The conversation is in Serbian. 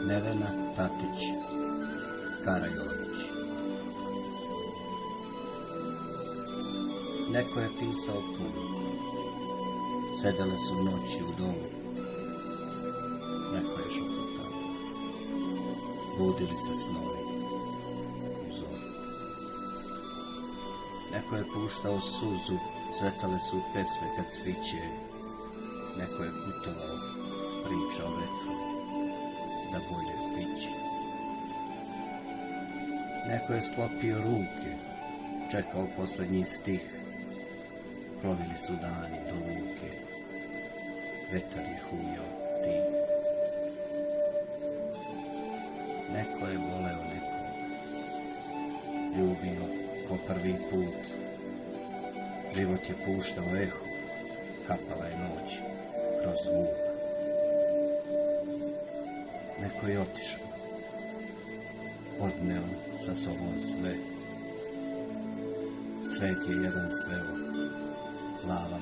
Nevena Tatić Karajović. Neko je pisao puno. Sedele su noći u domu. Neko je šuputao. Budili se snovi u zoru. Neko je puštao suzu. Svetale su pesme kad sviće. Neko je putovao, pričao vetru, da bolje piće. Neko je sklopio ruke, čekao posljednji stih. Plovili su dani do luke, vetar je hujao tih. Neko je voleo nekog, ljubio po prvi put. Život je puštao eho, kapala je noć kroz zvuk. Neko je otišao, odneo sa sobom sve. Svet je jedan sveo, lava